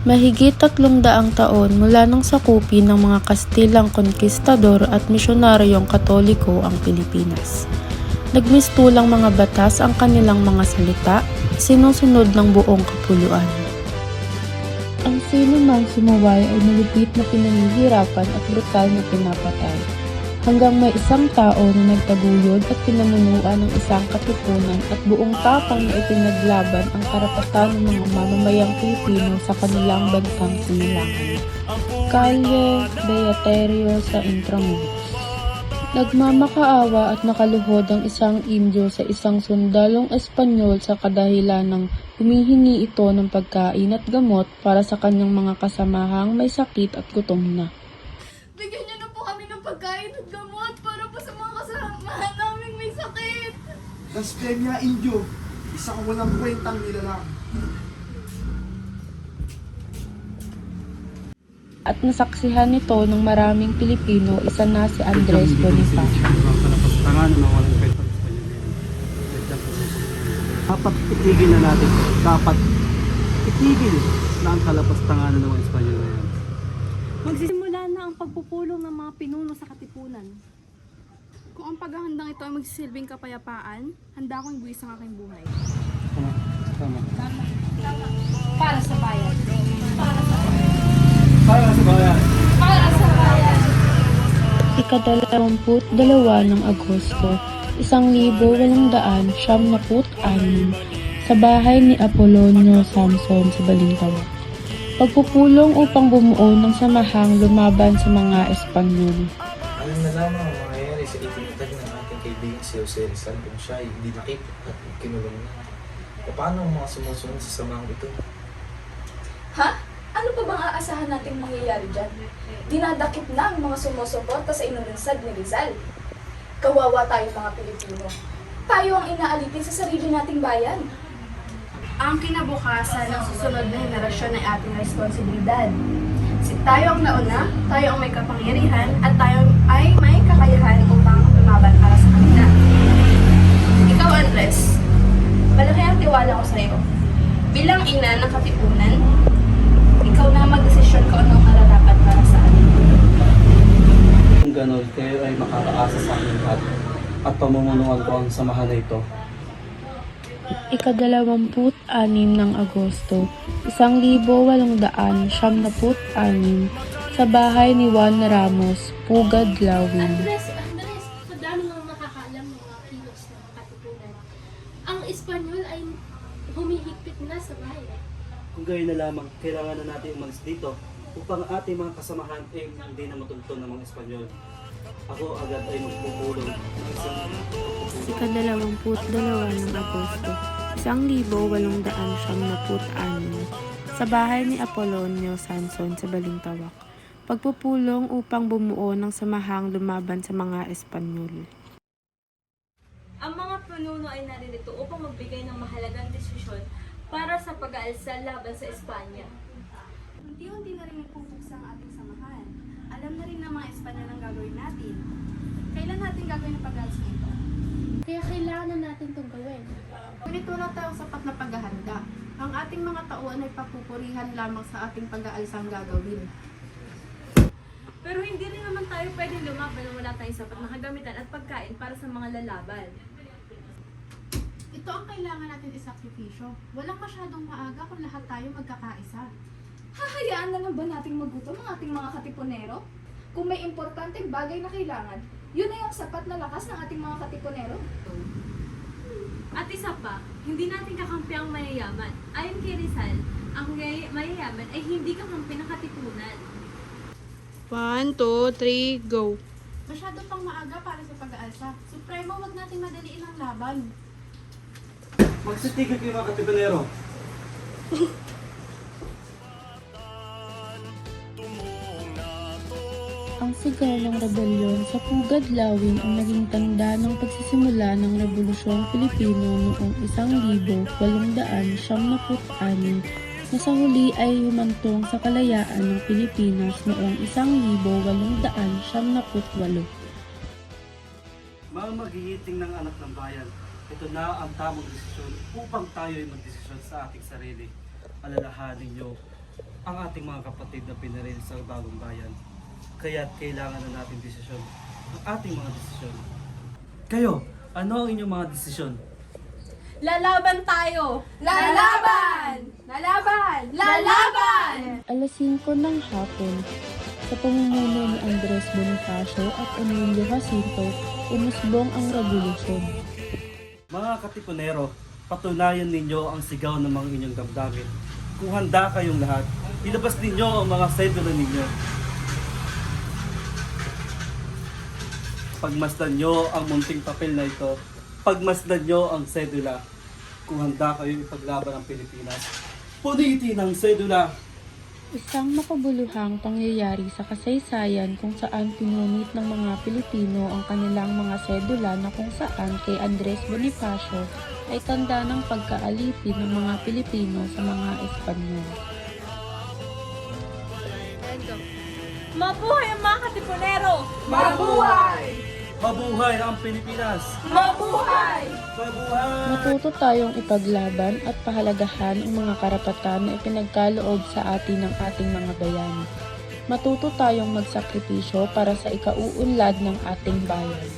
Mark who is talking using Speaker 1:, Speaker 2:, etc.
Speaker 1: Mahigit 300 taon mula nang sakupin ng mga Kastilang konkistador at misyonaryong Katoliko ang Pilipinas. Nagmistulang mga batas ang kanilang mga salita, sinusunod ng buong kapuluan. Ang sino mang sumuway ay malupit na pinanghihirapan at brutal na pinapatay. Hanggang may isang tao na nagtaguyod at pinamunuan ng isang katipunan at buong tapang na ipinaglaban ang karapatan ng mga mamamayang Pilipino sa kanilang bansang sinilangan. Calle Beaterio sa Intramuros. Nagmamakaawa at nakaluhod ang isang Indio sa isang sundalong Espanyol sa kadahilan ng humihingi ito ng pagkain at gamot para sa kanyang mga kasamahang may sakit at gutom na.
Speaker 2: Bigyan niyo na po kami ng pagkain at gamot para po sa mga kasamahan naming may sakit.
Speaker 3: Blasphemia, Indio. Isang walang kwentang nilalang.
Speaker 1: At nasaksihan nito ng maraming Pilipino, isa na si Andres Bonifacio.
Speaker 4: Dapat itigil na natin. Dapat itigil na ang kalapastanganan ng mga Espanyol na yan.
Speaker 5: Magsisimula na ang pagpupulong ng mga pinuno sa katipunan.
Speaker 2: Kung ang paghahandang ito ay magsisilbing kapayapaan, handa akong ibuwis ang aking buhay.
Speaker 4: Tama.
Speaker 5: Para sa bayan.
Speaker 4: Para sa bayan.
Speaker 5: Para sa bayan.
Speaker 1: Ika-22 ng Agosto, 1896, sa bahay ni Apolonio Samson sa Balintawak. Pagpupulong upang bumuo ng samahang lumaban sa mga Espanyol.
Speaker 6: Alam na lamang ang mangyayari sa itinatag ng ating kaibigan si Jose Rizal kung siya ay hindi nakita at kinulong na. Paano ang mga sumusunod sa samahang ito?
Speaker 7: Ha? Ano pa bang aasahan nating mangyayari dyan? Dinadakip na ang mga sumusuporta sa inununsad ni Rizal. Kawawa tayo mga Pilipino. Tayo ang inaalipin sa sarili nating bayan.
Speaker 2: Ang kinabukasan ng susunod na henerasyon ay ating responsibilidad. Tayo ang nauna, tayo ang may kapangyarihan, at tayo ay may kakayahan upang lumaban para sa kanila. Ikaw, Andres, malaki ang tiwala ko sa iyo. Bilang ina ng katipunan, ikaw na magdesisyon kung anong mararapat para sa atin.
Speaker 4: Kung gano'n, kayo ay makakaasa sa aking lahat at pamumunuan ko ang samahan na ito.
Speaker 1: Ika-26 ng Agosto, 1876, sa bahay ni Juan Ramos, Pugad, Lawin.
Speaker 8: Andres, madami nang nakakaalam ng mga kilos ng katipunan. Ang Espanyol ay humihigpit na sa bayan.
Speaker 4: Kung gayon na lamang, kailangan na natin umalis dito upang ating mga kasamahan ay hindi na matultol ng mga Espanyol. Ako agad ay magpupulong ng isang pagpupulong.
Speaker 1: Ika-22 ng Agosto, 1876, sa bahay ni Apolonio Samson sa Balintawak. Pagpupulong upang bumuo ng samahang lumaban sa mga Espanyol.
Speaker 5: Ang mga pinuno ay naririto upang magbigay ng mahalagang desisyon para sa pag-aalsa laban sa Espanya.
Speaker 2: Unti-unti na rin ipupuksa ang ating samahan. Alam na rin ng mga Espanyol ang gagawin natin. Kailan natin gagawin ang pag-aalsa nito?
Speaker 8: Kaya kailangan na natin itong gawin.
Speaker 2: Ngunit wala tayong sapat na paghahanda. Ang ating mga tauhan ay papupurihan lamang sa ating pag-aalsang gagawin.
Speaker 5: Pero hindi rin naman tayo pwedeng lumaban na wala tayong sapat na kagamitan at pagkain para sa mga lalaban.
Speaker 2: Ito ang kailangan natin isakripisyo. Walang masyadong maaga kung lahat tayo magkakaisa.
Speaker 7: Hahayaan na lang ba nating magutom ang ating mga katipunero? Kung may importanteng bagay na kailangan, yun ay ang sapat na lakas ng ating mga katipunero.
Speaker 5: At isa pa, hindi natin kakampi ang mayayaman. Ayon kay Rizal, ang mayayaman ay hindi kakampi ng katipunan.
Speaker 2: 1, 2, 3, go!
Speaker 8: Masyado pang maaga para sa pag-aalsa. Supremo, wag natin madaliin ang laban.
Speaker 4: Magsitigil kayo mga katipunero.
Speaker 1: Ang sigaw ng rebelyon sa Pugad, Lawin ang naging tanda ng pagsisimula ng Rebolusyong Pilipino noong 1876 na sa huli ay humantong sa kalayaan ng Pilipinas noong 1878.
Speaker 4: Mga magigiting ng anak ng bayan, ito na ang tamang desisyon upang tayo ay magdesisyon sa ating sarili. Alalahanin niyo ang ating mga kapatid na pinaril sa bagong bayan. Kaya't kailangan na natin desisyon ang ating mga desisyon. Kayo, ano ang inyong mga desisyon?
Speaker 5: Lalaban tayo!
Speaker 2: Lalaban! Lalaban! Lalaban!
Speaker 1: Alas 5 ng hapon, sa pamumuno ni Andres Bonifacio at Emilio Jacinto, umusbong ang revolusyon.
Speaker 4: Mga katipunero, patunayan ninyo ang sigaw ng mga inyong damdamin. Kung handa kayong lahat, ilabas ninyo ang mga sedula ninyo. Pagmasdan nyo ang munting papel na ito. Pagmasdan nyo ang sedula. Kung handa kayong ipaglaban ang Pilipinas, punitin ang sedula.
Speaker 1: Isang makabuluhang pangyayari sa kasaysayan kung saan pinunit ng mga Pilipino ang kanilang mga sedula na kung saan kay Andres Bonifacio ay tanda ng pagkaalipin ng mga Pilipino sa mga Espanyol.
Speaker 5: Mabuhay ang mga katipunero!
Speaker 2: Mabuhay!
Speaker 4: Mabuhay ang Pilipinas!
Speaker 2: Mabuhay!
Speaker 4: Mabuhay!
Speaker 1: Matuto tayong ipaglaban at pahalagahan ang mga karapatan na ipinagkaloob sa atin ng ating mga bayani. Matuto tayong magsakripisyo para sa ikauunlad ng ating bayan.